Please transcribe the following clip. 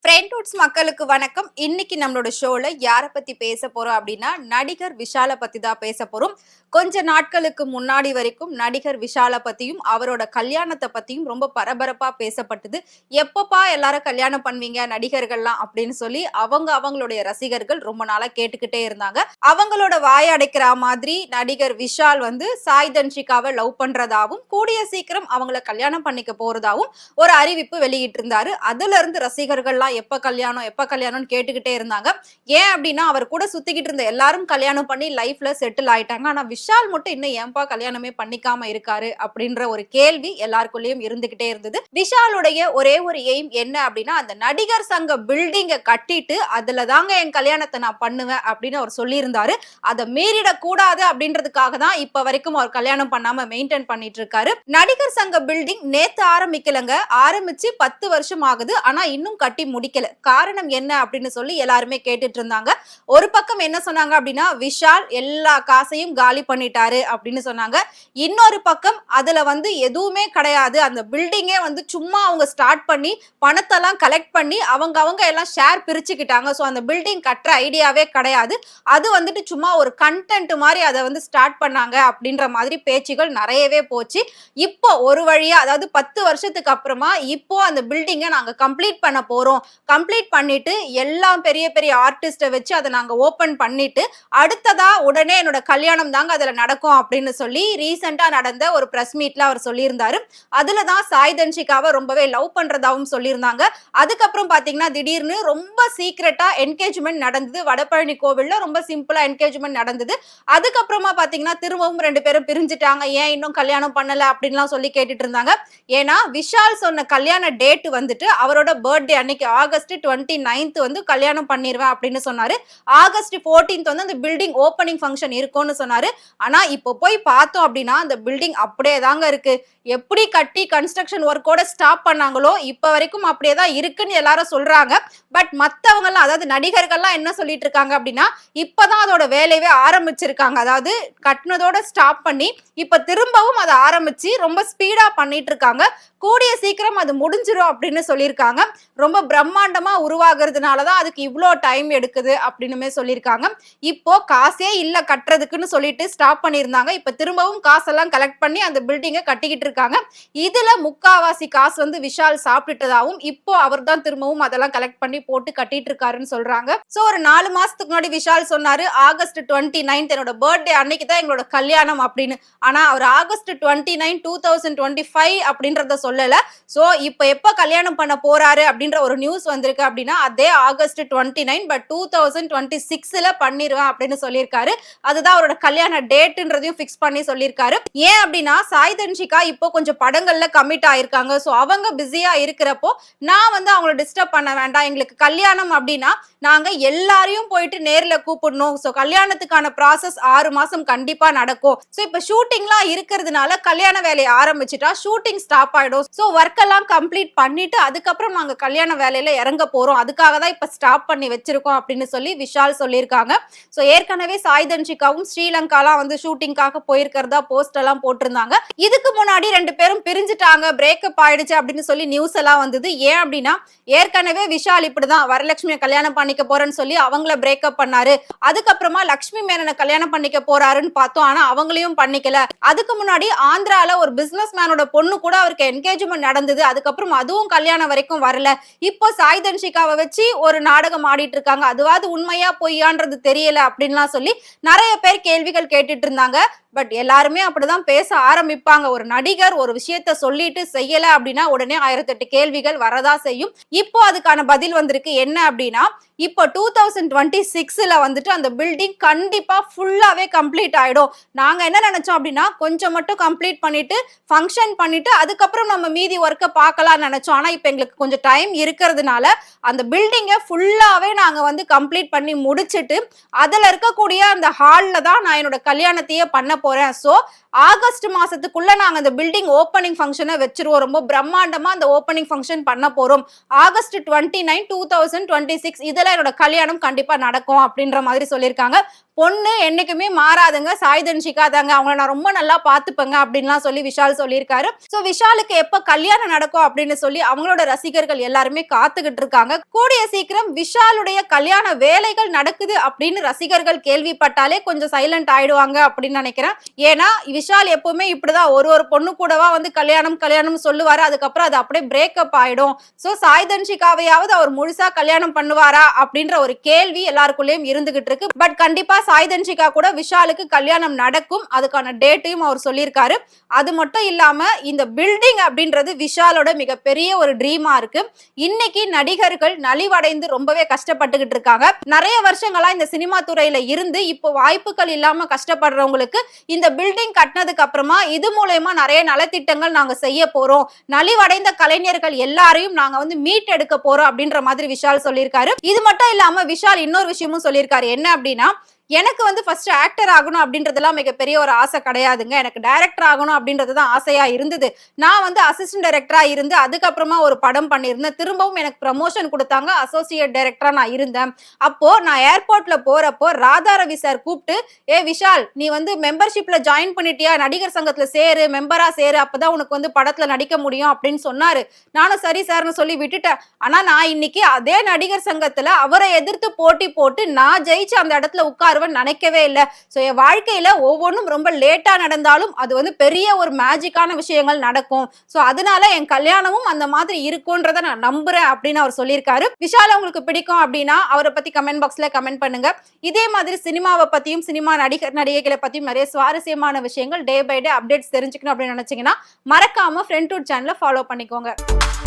ஃப்ரெண்ட்வுட்ஸ் மக்களுக்கு வணக்கம். இன்னைக்கு நம்மளோட ஷோல யாரை பத்தி பேச போறோம் அப்படின்னா நடிகர் விஷாலை பத்தி தான் பேச போறோம். கொஞ்ச நாட்களுக்கு முன்னாடி வரைக்கும் நடிகர் விஷாலை பத்தியும் அவரோட கல்யாணத்தை பத்தியும் ரொம்ப பரபரப்பா பேசப்பட்டது. எப்பப்பா எல்லாரும் கல்யாணம் பண்ணுவீங்க நடிகர்கள்லாம் அப்படின்னு சொல்லி அவங்களுடைய ரசிகர்கள் ரொம்ப நாளா கேட்டுக்கிட்டே இருந்தாங்க. அவங்களோட வாய் அடைக்கிற மாதிரி நடிகர் விஷால் வந்து சாய் தன்ஷிகாவை லவ் பண்றதாவும் கூடிய சீக்கிரம் அவங்கள கல்யாணம் பண்ணிக்க போறதாவும் ஒரு அறிவிப்பு வெளியிட்டு இருந்தாரு. அதுல இருந்து ரசிகர்கள்லாம் எப்ப கல்யாணம்னு கேட்டுக்கிட்டே இருந்தாங்க. ஏன் அப்படின்னா அவர் கூட சுத்திக்கிட்டு இருந்த எல்லாரும் கல்யாணம் பண்ணி லைஃப்ல செட்டில் ஆயிட்டாங்க. ஆனா விஷால் மட்டும் இன்னும் ஏன்பா கல்யாணமே பண்ணிக்காம இருக்காரு அப்படின்ற ஒரு கேள்வி எல்லாருக்குள்ளேயும் இருந்துகிட்டே இருந்தது. விஷாலுடைய ஒரே ஒரு எய்ம் என்ன அப்படின்னா அந்த நடிகர் சங்க பில்டிங்கை கட்டிட்டு அதுல தாங்க என் கல்யாணத்தை நான் பண்ணுவேன் அப்படின்னு அவர் சொல்லியிருந்தாரு. அதை மீறிடக் கூடாது அப்படின்றதுக்காக தான் இப்ப வரைக்கும் அவர் கல்யாணம் பண்ணாம மெயின்டைன் பண்ணிட்டு இருக்காரு. நடிகர் சங்க பில்டிங் நேத்து ஆரம்பிக்கலங்க, ஆரம்பிச்சு 10 வருஷம் ஆகுது. ஆனா இன்னும் கட்டி முடிக்கல. காரணம் என்ன அப்படின்னு சொல்லி எல்லாருமே கேட்டுட்டு இருந்தாங்க. ஒரு பக்கம் என்ன சொன்னாங்க அப்படின்னா விஷால் எல்லா காசையும் காலி பண்ணிட்டாரு அப்படின்னு சொன்னாங்க. இன்னொரு பக்கம் அதுல வந்து எதுவுமே கிடையாது, அந்த பில்டிங்கே வந்து சும்மா அவங்க ஸ்டார்ட் பண்ணி பணத்தெல்லாம் கலெக்ட் பண்ணி அவங்க எல்லாம் ஷேர் பிரிச்சுக்கிட்டாங்க. ஸோ அந்த பில்டிங் கட்டுற ஐடியாவே கிடையாது, அது வந்துட்டு சும்மா ஒரு கண்டென்ட் மாதிரி அதை வந்து ஸ்டார்ட் பண்ணாங்க அப்படின்ற மாதிரி பேச்சுகள் நிறையவே போச்சு. இப்போ ஒரு வழியா அதாவது 10 வருஷத்துக்கு அப்புறமா இப்போ அந்த பில்டிங்கை நாங்க கம்ப்ளீட் பண்ண போறோம், கம்ப்ளீட் பண்ணிட்டு எல்லாம் பெரிய பெரிய ஆர்டிஸ்ட வச்சு அதை நாங்க ஓபன் பண்ணிட்டு அடுத்ததா உடனே என்னோட கல்யாணம் தாங்க அதுல நடக்கும் அப்படின்னு சொல்லி ரீசெண்டா நடந்த ஒரு பிரஸ் மீட்ல அவர் சொல்லியிருந்தாரு. அதுலதான் சாய் தன்ஷிகாவை ரொம்பவே லவ் பண்றதாவும் சொல்லியிருந்தாங்க. அதுக்கப்புறம் பாத்தீங்கன்னா திடீர்னு ரொம்ப சீக்கிரட்டா என்கேஜ்மெண்ட் நடந்தது. வடபழனி கோவில்ல ரொம்ப சிம்பிளா என்கேஜ்மெண்ட் நடந்தது. அதுக்கப்புறமா பாத்தீங்கன்னா திரும்பவும் 2 பேரும் பிரிஞ்சுட்டாங்க. ஏன் இன்னும் கல்யாணம் பண்ணல அப்படின்லாம் சொல்லி கேட்டுட்டு இருந்தாங்க. ஏன்னா விஷால் சொன்ன கல்யாண டேட் வந்துட்டு அவரோட பர்த்டே அன்னைக்கு ஆகஸ்ட் 29 வந்து கல்யாணம் பண்ணிடுவேன் அப்படின்னு சொன்னாரு. ஆகஸ்ட் 14 வந்து அந்த பில்டிங் ஓப்பனிங் ஃபங்க்ஷன் இருக்கும்னு சொன்னாரு. ஆனா இப்போ போய் பார்த்தோம் அப்படின்னா அந்த பில்டிங் அப்படியே தாங்க இருக்கு. எப்படி கட்டி கன்ஸ்ட்ரக்ஷன் ஒர்க்கோட ஸ்டாப் பண்ணாங்களோ இப்ப வரைக்கும் அப்படியே தான் இருக்குன்னு எல்லாரும் சொல்றாங்க. பட் மத்தவங்கலாம் அதாவது நடிகர்கள்லாம் என்ன சொல்லிட்டு இருக்காங்க அப்படின்னா இப்பதான் அதோட வேலையவே ஆரம்பிச்சிருக்காங்க. அதாவது கட்டினதோட ஸ்டாப் பண்ணி இப்ப திரும்பவும் அதை ஆரம்பிச்சு ரொம்ப ஸ்பீடா பண்ணிட்டு இருக்காங்க. கூடிய சீக்கிரம் அது முடிஞ்சிடும் அப்படின்னு சொல்லியிருக்காங்க. ரொம்ப பிரம்மாண்டமா உருவாகிறதுனாலதான் அதுக்கு இவ்வளோ டைம் எடுக்குது அப்படின்னுமே சொல்லியிருக்காங்க. இப்போ காசே இல்ல கட்டுறதுக்குன்னு சொல்லிட்டு ஸ்டாப் பண்ணியிருந்தாங்க. இப்ப திரும்பவும் காசெல்லாம் கலெக்ட் பண்ணி அந்த பில்டிங்கை கட்டிக்கிட்டு இருக்காங்க. இதுல முக்காவாசி காசு வந்து விஷால் சாப்பிட்டுட்டதாவும் இப்போ அவர் தான் திரும்பவும் அதெல்லாம் கலெக்ட் பண்ணி போட்டு கட்டிட்டு இருக்காருன்னு சொல்றாங்க. சோ ஒரு 4 மாசத்துக்கு முன்னாடி விஷால் சொன்னாரு ஆகஸ்ட் 29 என்னோட பர்த்டே அன்னைக்கு தான் எங்களோட கல்யாணம் அப்படின்னு. ஆனா அவர் ஆகஸ்ட் 29 2025 அப்படின்றத சொல்லல. சோ இப்ப எப்ப கல்யாணம் பண்ண போறாரு அப்படின்ற ஒரு நியூஸ் வந்திருக்கு அப்படின்னா அதே ஆகஸ்ட் 29 பட் 2026ல பண்ணிடுவேன் அப்படின்னு சொல்லியிருக்காரு. அதுதான் அவரோட கல்யாண டேட்ன்றதையும் ஃபிக்ஸ் பண்ணி சொல்லியிருக்காரு. ஏன் அப்படின்னா சாய் தன்ஷிகா இப்போ கொஞ்சம் படங்கள்ல கமிட் ஆயிருக்காங்க. சோ அவங்க பிஸியா இருக்கிறப்போ நான் வந்து அவங்கள டிஸ்டர்ப் பண்ண வேண்டாம், எங்களுக்கு கல்யாணம் அப்படின்னா நாங்க எல்லாரையும் போயிட்டு நேர்ல கூப்பிடணும். சோ கல்யாணத்துக்கான ப்ராசஸ் 6 மாசம் கண்டிப்பா நடக்கும். சோ இப்ப ஷூட்டிங்லாம் இருக்கிறதுனால கல்யாண வேலையை ஆரம்பிச்சுட்டா ஷூட்டிங் ஸ்டாப் ஆயிடும். சோ ஒர்க் எல்லாம் கம்ப்ளீட் பண்ணிட்டு அதுக்கப்புறம் நாங்க கல்யாண வேலையில இறங்க போறோம், அதுக்காக தான் இப்ப ஸ்டாப் பண்ணி வச்சிருக்கோம் அப்படின்னு சொல்லி விஷால் சொல்லியிருக்காங்க. சோ ஏற்கனவே சாய் தன்ஷிகாவும் ஸ்ரீலங்காலாம் வந்து ஷூட்டிங்காக போயிருக்கிறதா போஸ்ட் எல்லாம் போட்டிருந்தாங்க. இதுக்கு முன்னாடி 2 பேரும் பிரிஞ்சுட்டாங்க, பிரேக்கப் ஆயிடுச்சு அப்படின்னு சொல்லி நியூஸ் எல்லாம் வந்தது. ஏன் அப்படின்னா ஏற்கனவே விஷால் இப்படிதான் வரலட்சுமியை கல்யாணம் பண்ணிக்க போறேன்னு சொல்லி அவங்கள பிரேக்கப் பண்ணாரு. அதுக்கப்புறமா லட்சுமி மேனனை கல்யாணம் பண்ணிக்க போறாருன்னு பார்த்தோம், ஆனா அவங்களையும் பண்ணிக்கல. அதுக்கு முன்னாடி ஆந்திரால ஒரு பிசினஸ் மேனோட பொண்ணு கூட அவருக்கு என்கேஜ்மெண்ட் நடந்தது, அதுக்கப்புறம் அதுவும் கல்யாணம் வரைக்கும் வரல. இப்போ சாய் தன்ஷிகாவை வச்சு ஒரு நாடகம் ஆடிட்டு இருக்காங்க, அதுவாது உண்மையா பொய்யான்றது தெரியல அப்படின்லாம் சொல்லி நிறைய பேர் கேள்விகள் கேட்டுட்டு இருந்தாங்க. பட் எல்லாருமே அப்படிதான் பேச ஆரம்பிப்பாங்க. ஒரு நடிகர் ஒரு விஷயத்த சொல்லிட்டு செய்யல அப்படின்னா உடனே 1008 கேள்விகள் வரதா செய்யும். இப்போ அதுக்கான பதில் வந்திருக்கு. என்ன அப்படின்னா இப்போ 2026ல வந்துட்டு அந்த பில்டிங் கண்டிப்பா ஃபுல்லாவே கம்ப்ளீட் ஆயிடும். நாங்க என்ன நினைச்சோம் அப்படின்னா கொஞ்சம் மட்டும் கம்ப்ளீட் பண்ணிட்டு ஃபங்க்ஷன் பண்ணிட்டு அதுக்கப்புறம் நம்ம மீதி ஒர்க்கை பார்க்கலாம்னு நினைச்சோம். ஆனா இப்போ எங்களுக்கு கொஞ்சம் டைம் இருக்கிறதுனால அந்த பில்டிங்கை ஃபுல்லாவே நாங்க வந்து கம்ப்ளீட் பண்ணி முடிச்சிட்டு அதுல இருக்கக்கூடிய அந்த ஹால்ல தான் நான் என்னோட கல்யாணத்தையே பண்ண போறேன். சோ ஆகஸ்ட் மாசத்துக்குள்ள நாங்க அந்த பில்டிங் ஓப்பனிங் ஃபங்க்ஷனை வச்சிருவோம். ரொம்ப பிரம்மாண்டமா அந்த ஓப்பனிங் ஃபங்க்ஷன் பண்ண போறோம். ஆகஸ்ட் 29, 2026 இதுல என்னோட கல்யாணம் கண்டிப்பா நடக்கும் அப்படின்ற மாதிரி சொல்லியிருக்காங்க. பொண்ணு என்னைக்குமே மாறாதுங்க, சாய் தன்ஷிகா தாங்க, அவங்கள நான் ரொம்ப நல்லா பாத்துப்பேங்க அப்படின்லாம் சொல்லி விஷால் சொல்லியிருக்காரு. சோ விஷாலுக்கு எப்ப கல்யாணம் நடக்கும் அப்படின்னு சொல்லி அவங்களோட ரசிகர்கள் எல்லாருமே காத்துக்கிட்டு இருக்காங்க. கூடிய சீக்கிரம் விஷாலுடைய கல்யாண வேலைகள் நடக்குது அப்படின்னு ரசிகர்கள் கேள்விப்பட்டாலே கொஞ்சம் சைலண்ட் ஆயிடுவாங்க அப்படின்னு நினைக்கிறேன். ஏன்னா விஷால் எப்பவுமே இப்படிதான் ஒரு பொண்ணு கூடவா வந்து கல்யாணம் கல்யாணம் சொல்லுவாரு, அதுக்கப்புறம் அது அப்படியே பிரேக்கப் ஆயிடும். சோ சாய் தன்ஷிகாவையாவது அவர் முழுசா கல்யாணம் பண்ணுவாரா அப்படின்ற ஒரு கேள்வி எல்லாருக்குள்ளேயும் இருந்துகிட்டு இருக்கு. பட் கண்டிப்பா சாய் தன்ஷிகா கூட விஷாலுக்கு கல்யாணம் நடக்கும், அதுக்கான டேட்டையும் அவர் சொல்லியிருக்காரு. அது மட்டும் இல்லாம இந்த பில்டிங் அப்படின்றது விஷாலோட மிகப்பெரிய ஒரு ட்ரீமா இருக்கு. இன்னைக்கு நடிகர்கள் நலிவடைந்து ரொம்பவே கஷ்டப்பட்டுக்கிட்டு இருக்காங்க. நிறைய வருஷங்களா இந்த சினிமா துறையில இருந்து இப்போ வாய்ப்புகள் இல்லாம கஷ்டப்படுறவங்களுக்கு இந்த பில்டிங் கட்டினதுக்கு அப்புறமா இது மூலமா நிறைய நலத்திட்டங்கள் நாங்க செய்ய போறோம், நலிவடைந்த கலைஞர்கள் எல்லாரையும் நாங்க வந்து மீட் எடுக்க போறோம் அப்படின்ற மாதிரி விஷால் சொல்லியிருக்காரு. இது மட்டும் இல்லாம விஷால் இன்னொரு விஷயமும் சொல்லியிருக்காரு. என்ன அப்படின்னா, எனக்கு வந்து ஃபர்ஸ்ட் ஆக்டர் ஆகணும் அப்படின்றதெல்லாம் மிகப்பெரிய ஒரு ஆசை கிடையாதுங்க, எனக்கு டைரக்டர் ஆகணும் அப்படின்றதுதான் ஆசையா இருந்தது. நான் வந்து அசிஸ்டன்ட் டைரக்டரா இருந்து அதுக்கப்புறமா ஒரு படம் பண்ணியிருந்தேன், திரும்பவும் எனக்கு ப்ரமோஷன் கொடுத்தாங்க, அசோசியேட் டைரக்டரா நான் இருந்தேன். அப்போ நான் ஏர்போர்ட்ல போறப்போ ராதா ரவி சார் கூப்பிட்டு, ஏ விஷால் நீ வந்து மெம்பர்ஷிப்ல ஜாயின் பண்ணிட்டியா, நடிகர் சங்கத்துல சேரு, மெம்பரா சேரு, அப்பதான் உனக்கு வந்து படத்துல நடிக்க முடியும் அப்படின்னு சொன்னாரு. நானும் சரி சார்னு சொல்லி விட்டுட்டேன். ஆனா நான் இன்னைக்கு அதே நடிகர் சங்கத்துல அவரை எதிர்த்து போட்டி போட்டு நான் ஜெயிச்சு அந்த இடத்துல உட்கார் நினைக்கவே இல்லை. சோ என் வாழ்க்கையில ஒவ்வொன்றும் ரொம்ப லேட்டா நடந்தாலும் அது வந்து பெரிய ஒரு மேஜிக்கான விஷயங்கள் நடக்கும். சோ அதனால என் கல்யாணமும் அந்த மாதிரி இருக்கும்ன்றத நான் நம்புறேன் அப்படின்னு அவர் சொல்லியிருக்காரு. விஷால் உங்களுக்கு பிடிக்கும் அப்படின்னா அவரை பத்தி கமெண்ட் பாக்ஸ்ல கமெண்ட் பண்ணுங்க. இதே மாதிரி சினிமாவை பத்தியும் சினிமா நடிகர் நடிகைகளை பத்தியும் நிறைய சுவாரஸ்யமான விஷயங்கள் டே பை டே அப்டேட்ஸ் தெரிஞ்சுக்கணும் அப்படின்னு நினைச்சீங்கன்னா மறக்காம ஃப்ரெண்ட் டூட் சேனலை ஃபாலோ பண்ணிக்கோங்க.